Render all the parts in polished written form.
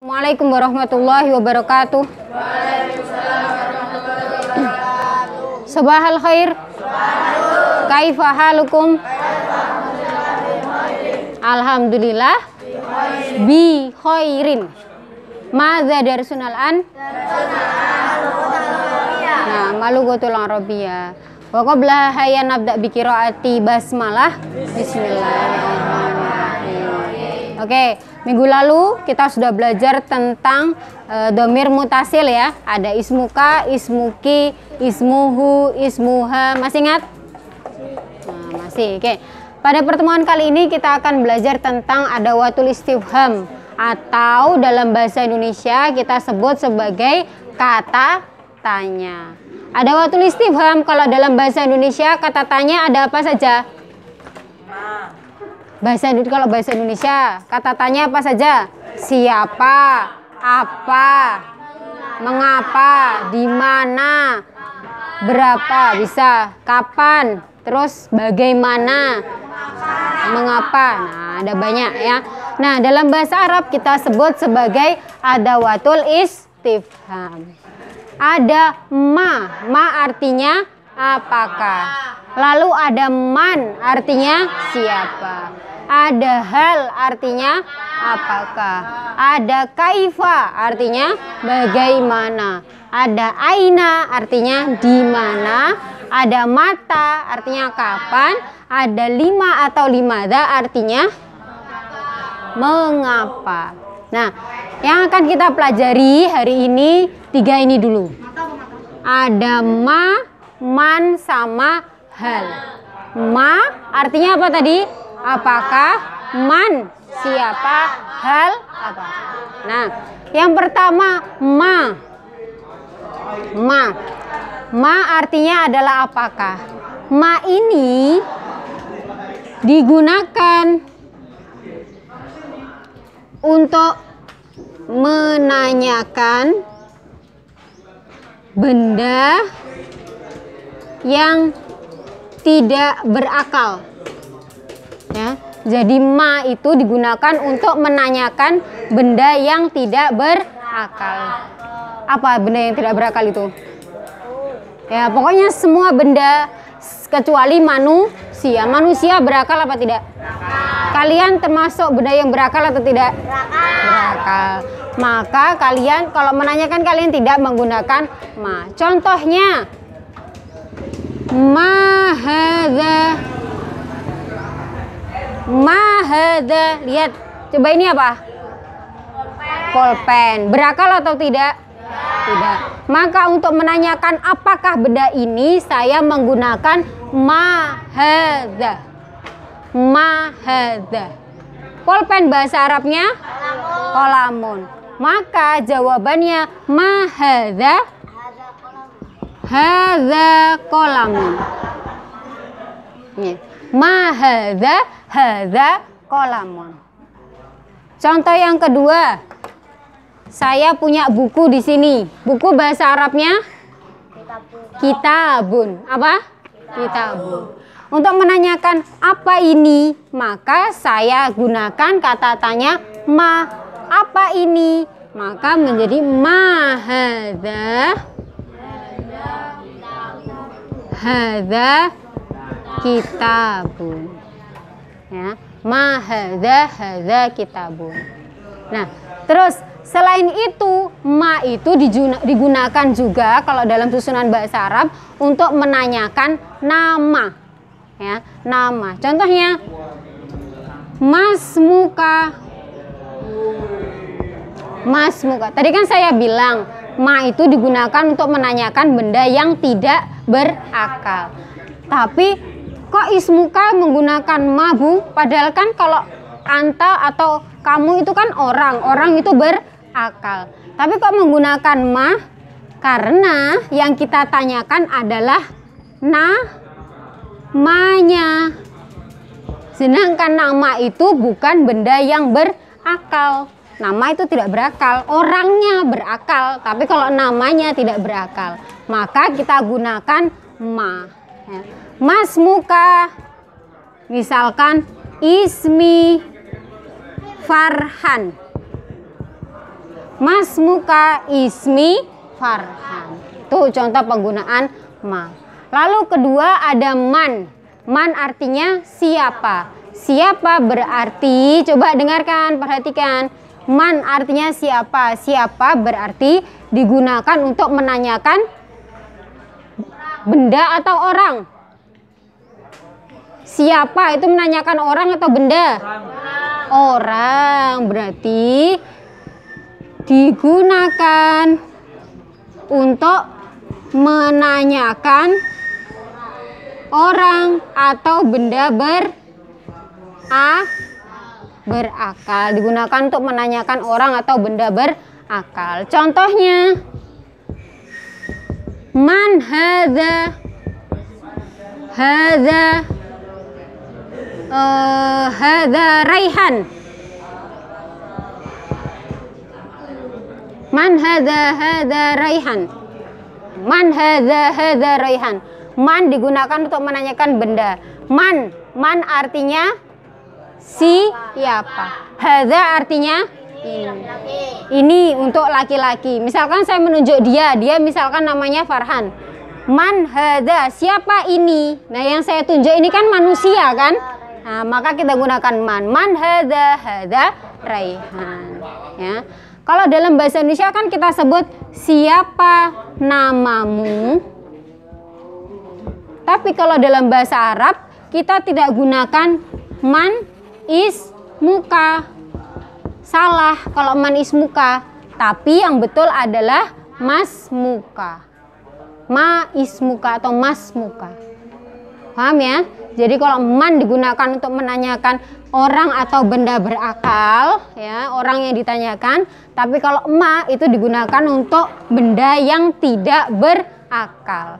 Assalamualaikum warahmatullahi wabarakatuh. Sabahal khair. Kaifa halukum? Alhamdulillah bi khairin. Madza darsunal an? Nah, malugatul arabiyah. Wa qabla hayya nabda bi qiraati basmalah. Bismillahirrahmanirrahim. Oke, minggu lalu kita sudah belajar tentang domir mutasil ya. Ada ismuka, ismuki, ismuhu, ismuha. Masih ingat? Nah, masih. Oke. Pada pertemuan kali ini kita akan belajar tentang adawatul istifham atau dalam bahasa Indonesia kita sebut sebagai kata tanya. Adawatul istifham kalau dalam bahasa Indonesia kata tanya ada apa saja? Kalau bahasa Indonesia kata tanya apa saja? Siapa, apa, mengapa, di mana, berapa, bisa, kapan, terus bagaimana, mengapa. Nah, ada banyak ya. Nah, dalam bahasa Arab kita sebut sebagai adawatul istifham. Ada ma artinya apakah. Lalu ada man artinya siapa. Ada hal artinya apakah. Ada kaifa artinya bagaimana. Ada aina artinya di mana. Ada mata artinya kapan. Ada lima atau limada artinya mengapa. Nah, yang akan kita pelajari hari ini tiga ini dulu. Ada ma, man, sama hal. Ma artinya apa tadi? Apakah, man siapa, hal apa. Nah, yang pertama ma. Ma artinya adalah apakah. Ma ini digunakan untuk menanyakan benda yang tidak berakal. Ya, jadi ma itu digunakan untuk menanyakan benda yang tidak berakal. Apa benda yang tidak berakal itu? Ya, pokoknya semua benda kecuali manusia. Manusia berakal apa tidak? Kalian termasuk benda yang berakal atau tidak? Berakal. Maka kalian kalau menanyakan kalian tidak menggunakan ma. Contohnya ma hadza. Lihat, coba ini apa? Pulpen. Berakal atau tidak? Tidak. Maka untuk menanyakan apakah benda ini saya menggunakan ma hadza. Pulpen bahasa Arabnya qalamun. Maka jawabannya ma hadza qalamun. Ma hadza qalamun. Contoh yang kedua, saya punya buku di sini. Buku bahasa Arabnya kitabun. Apa? Kitabun. Untuk menanyakan apa ini, maka saya gunakan kata tanya ma. Apa ini? Maka menjadi ma hadza kitabun. Ya, ma hadza kitabun. Nah, terus selain itu ma itu digunakan juga kalau dalam susunan bahasa Arab untuk menanyakan nama. Ya, nama. Contohnya masmuka. Tadi kan saya bilang ma itu digunakan untuk menanyakan benda yang tidak berakal. Tapi kok ismuka menggunakan ma, Bu? Padahal kan kalau anta atau kamu itu kan orang itu berakal. Tapi kok menggunakan ma? Karena yang kita tanyakan adalah namanya. Sedangkan nama itu bukan benda yang berakal. Nama itu tidak berakal, orangnya berakal. Tapi kalau namanya tidak berakal, maka kita gunakan ma. Ya. Masmuka, misalkan ismi Farhan. Masmuka ismi Farhan. Itu contoh penggunaan ma. Lalu kedua ada man. Man artinya siapa. Siapa berarti, coba dengarkan, perhatikan. Man artinya siapa. Siapa berarti digunakan untuk menanyakan benda atau orang. Siapa itu menanyakan orang atau benda? Orang. Berarti digunakan untuk menanyakan orang atau benda berakal. Digunakan untuk menanyakan orang atau benda berakal. Contohnya, man hadza Raihan. Man hadza Raihan. Man hadza Raihan. Man digunakan untuk menanyakan benda. Man artinya siapa. Hadza artinya ini. Ini untuk laki-laki. Misalkan saya menunjuk dia misalkan namanya Farhan. Man hadza, siapa ini? Nah, yang saya tunjuk ini kan manusia kan? Nah, maka kita gunakan man. Man hadza Raihan. Ya. Kalau dalam bahasa Indonesia kan kita sebut siapa namamu. Tapi kalau dalam bahasa Arab kita tidak gunakan man ismuka. Salah kalau man ismuka. Tapi yang betul adalah masmuka. Ma ismuka atau masmuka. Paham ya? Jadi kalau man digunakan untuk menanyakan orang atau benda berakal, ya, orang yang ditanyakan. Tapi kalau ma itu digunakan untuk benda yang tidak berakal.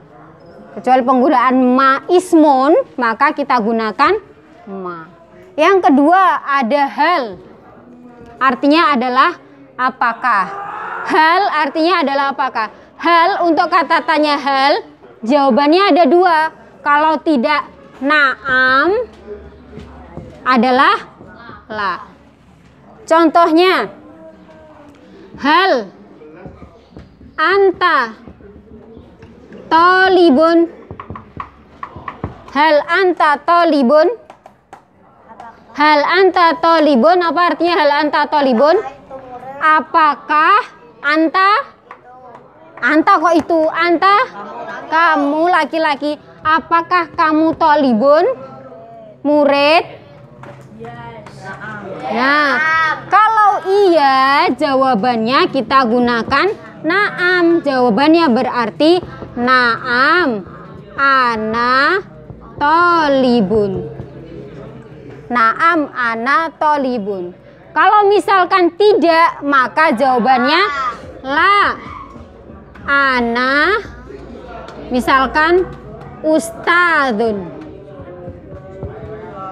Kecuali penggunaan ma ismun, maka kita gunakan ma. Yang kedua ada hal. Artinya adalah apakah. Hal artinya adalah apakah. Hal untuk kata tanya hal, jawabannya ada dua. Kalau tidak na'am adalah la. Contohnya, hal anta talibun. Hal anta talibun. Hal anta talibun, apa artinya hal anta talibun? Apakah anta? Anta kok itu? Anta? Kamu laki-laki. Apakah kamu talibun? Murid? Nah, kalau iya jawabannya kita gunakan na'am. Jawabannya berarti na'am ana talibun. Na'am ana talibun. Kalau misalkan tidak, maka jawabannya la. Ana misalkan ustadzun.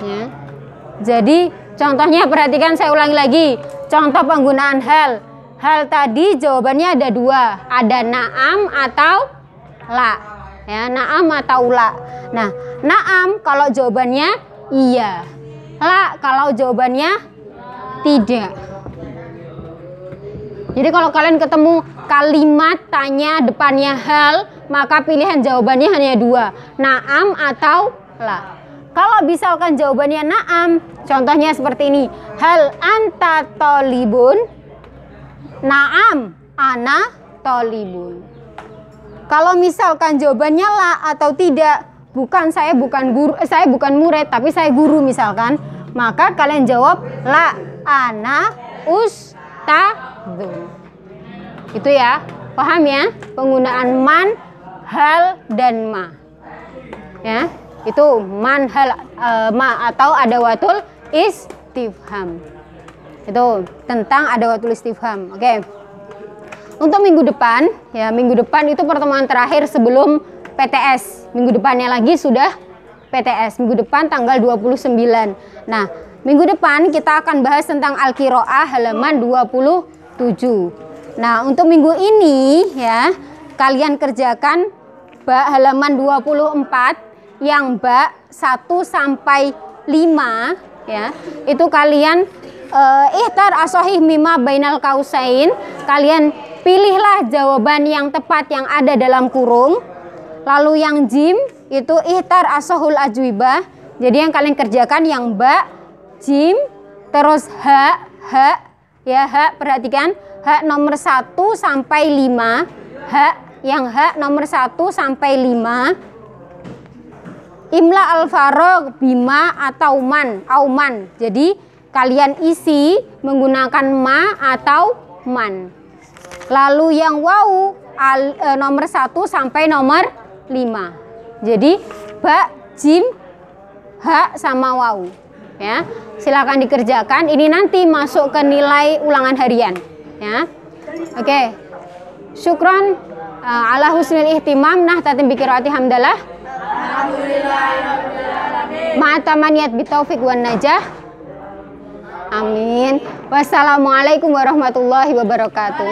Ya. Jadi contohnya perhatikan, saya ulangi lagi. Contoh penggunaan hal. Hal tadi jawabannya ada dua. Ada na'am atau la. Ya, na'am atau la. Nah, na'am kalau jawabannya iya. La kalau jawabannya tidak. Jadi kalau kalian ketemu kalimat tanya depannya hal, maka pilihan jawabannya hanya dua. Na'am atau la. Kalau misalkan jawabannya na'am, contohnya seperti ini. Hal anta talibun? Na'am ana talibun. Kalau misalkan jawabannya la atau tidak, saya bukan guru, saya bukan murid, tapi saya guru misalkan, maka kalian jawab la ana ustadzun. Itu ya, paham ya? Penggunaan man, hal, dan ma. Ya, itu man, hal, ma atau adawatul istifham. Itu tentang adawatul istifham. Oke. Untuk minggu depan, ya minggu depan itu pertemuan terakhir sebelum PTS. Minggu depannya lagi sudah PTS. Minggu depan tanggal 29. Nah, minggu depan kita akan bahas tentang Al-Qiraah halaman 27. Nah, untuk minggu ini ya, kalian kerjakan bab halaman 24 yang bab 1 sampai 5 ya. Itu kalian ihtar asohih mima bainal kausain. Kalian pilihlah jawaban yang tepat yang ada dalam kurung. Lalu yang jim itu ihtar asohul ajwibah. Jadi yang kalian kerjakan yang ba, jim, terus ha, ya ha, perhatikan ha nomor 1 sampai 5, yang ha nomor 1 sampai 5. Imla al-farog bima atau man, auman. Jadi kalian isi menggunakan ma atau man. Lalu yang waw nomor 1 sampai nomor 5. Jadi ba, jim, ha sama waw. Ya, silakan dikerjakan. Ini nanti masuk ke nilai ulangan harian. Ya, oke. Syukron ala husnil ihtimam. Nah, tatim bikirati hamdalah. Ma'atamaniyat bitaufiq wan najah. Amin. Wassalamualaikum warahmatullahi wabarakatuh.